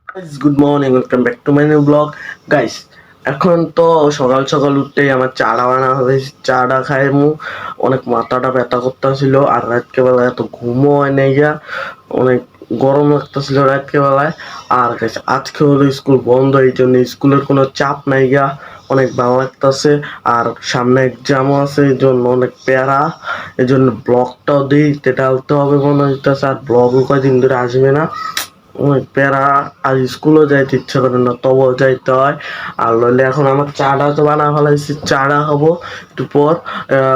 Guys, good morning, welcome back to my new vlog. Guys, এখন তো সকাল সকাল উঠতেই আমার চাটা বানা হবে। চাটা খাই অনেক মাথাটা ব্যথা করতেছিল আর রাতকে বেলায় এত ঘুমও হয় নাই গিয়া, অনেক গরম লাগতেছিল রাতকে বেলায়। আর গাইস আজকে হলো স্কুল বন্ধ, এই জন্য স্কুলের কোনো চাপ নাই গিয়া, অনেক ভালো লাগতেছে। আর সামনে এক্সামও আছে, এই জন্য অনেক প্যারা, এই জন্য ব্লগটাও দিতে ডালতে হবে মনে হইতেছে। আর ব্লগও কয়দিন ধরে আসবে না, অনেক প্যারা। আর স্কুলও যাইতে ইচ্ছা করে না, তবুও যাইতে হয়। আর নইলে এখন আমার চাটা তো বানা ফেলাইছি, চাটা খাবো একটু পর।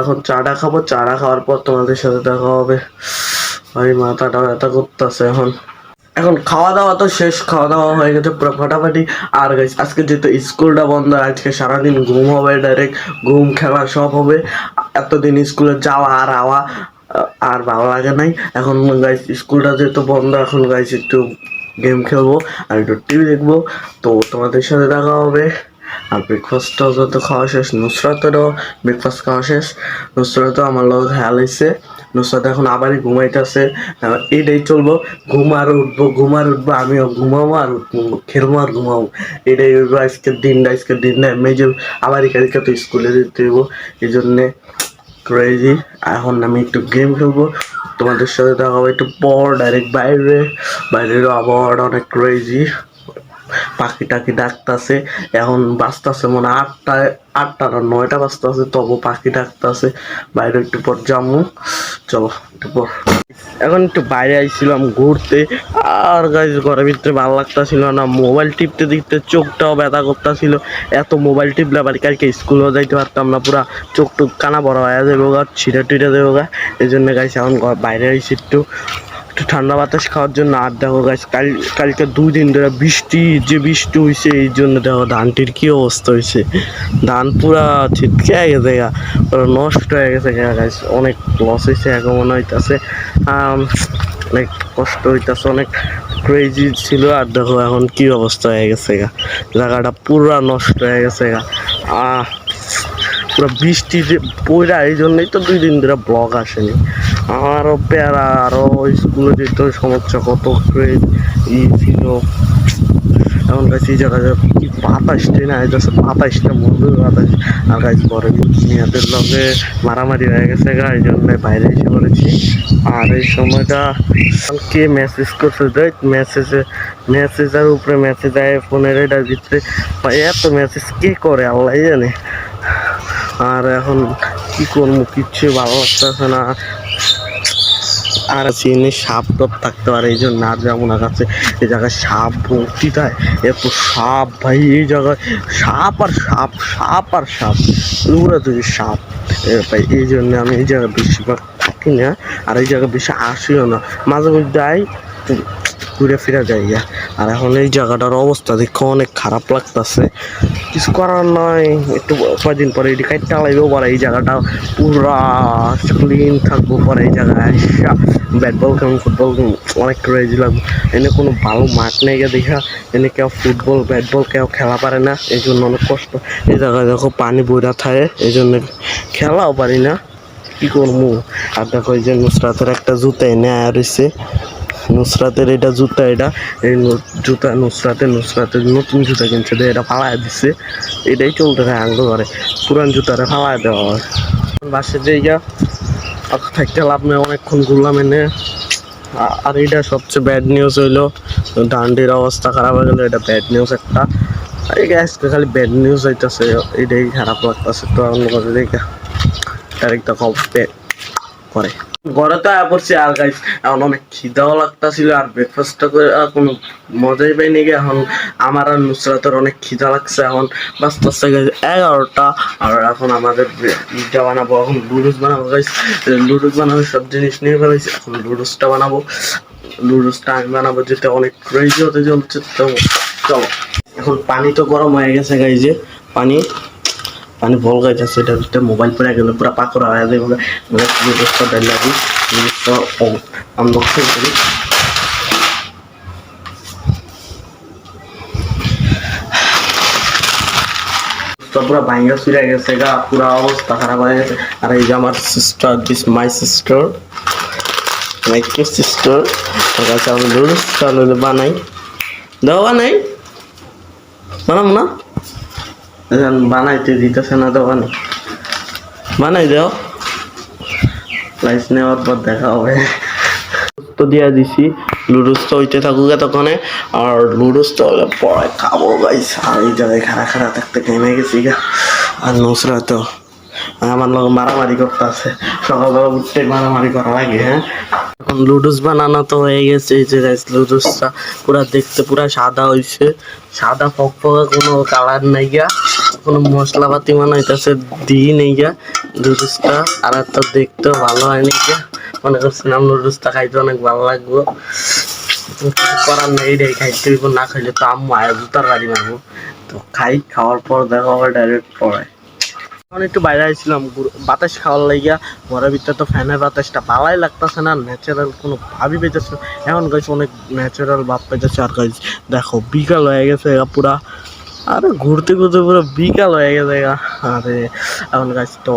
এখন চাটা খাবো, চাটা খাওয়ার পর তোমাদের সাথে দেখা হবে। ভাই মাথাটা ব্যথা করতেছে এখন। এখন খাওয়া দাওয়া তো শেষ, খাওয়া দাওয়া হয়ে গেছে পুরো ফাটাফাটি। আর গাইস আজকে যেহেতু স্কুলটা বন্ধ, আজকে সারাদিন ঘুম হবে, ডাইরেক্ট ঘুম খেলা সব হবে। এতদিন স্কুলে যাওয়া আর আওয়া আর ভালো লাগে নাই। এখন গাইস স্কুলটা যেহেতু বন্ধ, এখন গাইস একটু গেম খেলবো আর একটু টিভি দেখবো। তো তোমাদের সাথে দেখা হবে। আর ব্রেকফাস্টটাও যত খাওয়া শেষ, নুসরাতেরও ব্রেকফাস্ট খাওয়া শেষ। নুসরাতও আমার লোক খেয়াল হয়েছে, নুসরাত এখন আবারই ঘুমাইতেছে। এটাই চলবো, ঘুম আর উঠবো, ঘুম আর উঠবো, আমিও ঘুমাবো আর উঠবো, খেলবো আর ঘুমাবো। এটাই হইবো আজকের দিনটা এমনি যে আবারই কালকে তো স্কুলে যেতে হইব, এই জন্যে ক্রেজি। এখন আমি একটু গেম খেলবো, তোমাদের সাথে দেখা হবে একটু পর। ডাইরেক্ট বাইরের আবহাওয়াটা অনেক ক্রেজি, পাখি টাকি ডাকতেছে। এখন বাজতেছে মনে হয় আটটা না 9টা বাজতেছে, তবু পাখি ডাকতেছে। বাইরে একটু পর যাবো, চলো একটু পর। এখন একটু বাইরে আইছিলাম ঘুরতে, আর গাইজ ঘরের ভিতরে ভালো লাগতেছিল না, মোবাইল টিপতে দেখতে চোখটাও ব্যথা করতেছিল। এত মোবাইল টিপলে আবার কালকে স্কুলেও যাইতে পারতাম না, পুরা চোখ টুক কানা বড় হয়ে যাবো গা, ছিঁড়ে টিড়ে দেবো গা। এই জন্য গাইছে এখন বাইরে আইছি একটু একটু ঠান্ডা বাতাস খাওয়ার জন্য। আর দেখো গাছ কালকে 2 দিন ধরে বৃষ্টি হয়েছে, এই জন্য দেখো ধানটির কি অবস্থা হয়েছে। ধান পুরা ছিটকে গেছে গা, পুরো নষ্ট হয়ে গেছে গাছ, অনেক লস হয়েছে এখন মনে হইতেছে। অনেক কষ্ট হইতেছে, অনেক ক্রেজি ছিল। আর দেখো এখন কি অবস্থা হয়ে গেছে গা, জায়গাটা পুরা নষ্ট হয়ে গেছে গা। পুরো বৃষ্টি যে পড়া, এই জন্যই তো 2 দিন ধরে ব্লগ আসেনি। আমারও প্যারা, আরও স্কুলে যেত সমস্যা, কত ই ছিল। এখন গাছ এই জায়গায় কি বাতাসটা না যাচ্ছে, বাতাসটা মধুর বাতাস। আর গাছ পরে মেয়েদের লগে মারামারি হয়ে গেছে গা, এই জন্য বাইরে এসে পড়েছি। আর এই সময়টা কে মেসেজ করছে, মেসেজের উপরে মেসেজ আয় ফোনের এটার ভিতরে, এত মেসেজ কে করে আল্লাহ জানে। আর এখন কি করবো, কিচ্ছু ভালো লাগতেছে না। আর চিনি সাপ টপ থাকতে পারে, এই জন্য আর যেমন কাছে এই জায়গায় সাপ ভর্তি থাকে, এত সাপ ভাই এই জায়গায়, সাপ আর সাপ, সাপ আর সাপ, পুরো তুমি সাপ ভাই। এই জন্য আমি এই জায়গায় বেশিরভাগ থাকি না, আর এই জায়গায় বেশি আসিও না, মাঝে মধ্যে যাই ঘুরে ফিরে যাই। আর এখন এই জায়গাটার অবস্থা দেখে অনেক খারাপ লাগতেছে, কিছু করার নয়, একটু কয়দিন পরে এটি কাটতে লাগবেও পরে, এই জায়গাটা পুরা ক্লিন থাকবো পরে। এই জায়গায় আসা ব্যাট বল খেলুন, ফুটবল অনেক ক্রেজি লাগবে। এনে কোনো ভালো মাঠ নেই গিয়ে দেখা, এনে কেউ ফুটবল ব্যাট বল কেউ খেলা পারে না, এই জন্য অনেক কষ্ট। এই জায়গায় দেখো পানি বইরা থাকে, এই জন্য খেলাও পারি না, কি করবো। আর দেখো এই যে নুসরাতের একটা জুতা এনে আয়া রয়েছে, নুসরাতের এটা জুতা, এটা এই জুতা নুসরাতের নতুন জুতা কিনছে, এটা ফালাই দিচ্ছে। এটাই চলতে থাকে আঙ্গুল ঘরে, পুরান জুতারে ফালাই দেওয়া হয়। বাসে যে ইয়া থাকতে লাভ নেই, অনেকক্ষণ ঘুরলাম এনে। আর এটা সবচেয়ে ব্যাড নিউজ হইলো ডান্ডির অবস্থা খারাপ হয়ে গেলো, এটা ব্যাড নিউজ একটা। এই আজকে খালি ব্যাড নিউজ হইতেছে, এটাই খারাপ লাগতেছে। তো অন্য করে দেখে ডাইরেক্ট করে ঘরে তো আয়া পড়ছি। আর গাইস এখন অনেক খিদাও লাগতাছিল, আর ব্রেকফাস্টটা করে কোনো মজাই পাইনি গে। এখন আমার আর নুসরাতের অনেক খিদা লাগছে, এখন বাঁচতে গেছে 11টা। আর এখন আমাদের ইটা বানাবো, এখন লুডুস বানাবো গাইস। লুডুস বানাবো, সব জিনিস নিয়ে ফেলেছি, এখন লুডুসটা বানাবো। লুডুসটা আমি বানাবো, যেটা অনেক ক্রেজি হতে চলছে। তো চলো, এখন পানি তো গরম হয়ে গেছে গাইস, যে পানি বল গাইছে, এটার ভিতরে মোবাইল পরে গেলে পুরো পাকড়া হয়ে যাবে। লুডুসটা ডাল লাগি, লুডুসটা আনবক্সিং করি। পুরো ভাঙ্গা চুরে গেছে গা, পুরো অবস্থা খারাপ হয়ে গেছে। আর এই যে আমার sister, my sister, my sister, আমি লুডুসটা বানাই। দেওয়া নেই বানাবো না বানাইতে দিতেছে না দোকানে বানাই দাও লাইস নেওয়ার পর দেখা হবে তো দিয়া দিছি লুডুস তো হইতে থাকুক এতক্ষণে আর লুডুস তো হলে পরে খাবো গাইস আর এই জায়গায় খাড়া খাড়া থাকতে কেমে গেছি গা আর নুসরা তো আমার লোক মারামারি করতে আছে সকালবেলা উঠতে মারামারি করা লাগে হ্যাঁ এখন লুডুস বানানো তো হয়ে গেছে এই যে গাইস লুডুসটা পুরা দেখতে পুরা সাদা হইছে সাদা ফকফকা কোনো কালার নাই গা কোনো মশলাপাতি মনে হইতেছে দিই নেই গা লুডুসটা আর তো দেখতেও ভালো হয়নি গা মনে করছিলাম লুডুসটা খাইতে অনেক ভালো লাগবো কিছু করার নেই রে খাইতে হইব না খাইলে তো আম্মু আয়া জুতার গাড়ি মারবো তো খাই খাওয়ার পর দেখা হবে ডাইরেক্ট পড়ায় এখন একটু বাইরে আসছিলাম বাতাস খাওয়ার লাগিয়া ঘরের ভিতরে তো ফ্যানের বাতাসটা ভালোই লাগতেছে না ন্যাচারাল কোনো ভাবই পেতেছে এখন গাইছে অনেক ন্যাচারাল ভাব পেতেছে আর গাইছে দেখো বিকাল হয়ে গেছে পুরা আরে ঘুরতে ঘুরতে পুরো বিকাল হয়ে গেছে আরে এখন গাইছে তো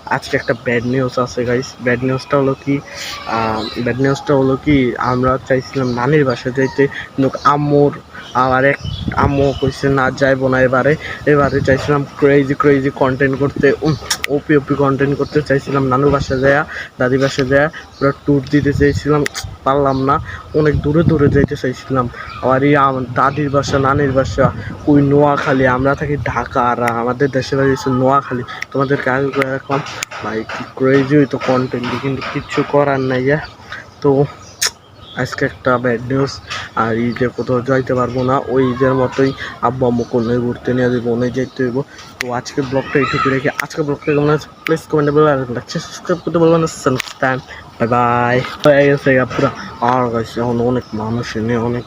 আজকে একটা ব্যাড নিউজ আছে গাইস ব্যাড নিউজটা হলো কি আমরা চাইছিলাম নানির বাসায় যাইতে কিন্তু আম্মু কইছে না যাইবো না এবারে চাইছিলাম ক্রেজি কন্টেন্ট করতে ওপি কন্টেন্ট করতে চাইছিলাম নানুর বাসায় যায়া দাদি বাসায় যায়া পুরো ট্যুর দিতে চাইছিলাম পারলাম না অনেক দূরে যাইতে চাইছিলাম আবার দাদির বাসা নানির বাসা ওই নোয়াখালী আমরা থাকি ঢাকা আর আমাদের দেশের বাড়ি হচ্ছে নোয়াখালী তোমাদেরকে আগে করে রাখলাম ভাই কি ক্রেজি হইতো কন্টেন্ট কিন্তু কিচ্ছু করার নাই তো আজকে একটা ব্যাড নিউজ আর ঈদে কোথাও যাইতে পারবো না ওই ঈদের মতোই আব্বু আম্মু কোনো ঘুরতে নিয়ে যাবো অনেক যাইতে হইব তো আজকের ব্লগটা এইটুকু রেখে আজকের ব্লগটা কেমন আছে প্লিজ কমেন্টে বলে আর সাবস্ক্রাইব করতে বলবেন না বাই হয়ে গেছে পুরো আর গাইছে এখন অনেক মানুষ এনে অনেক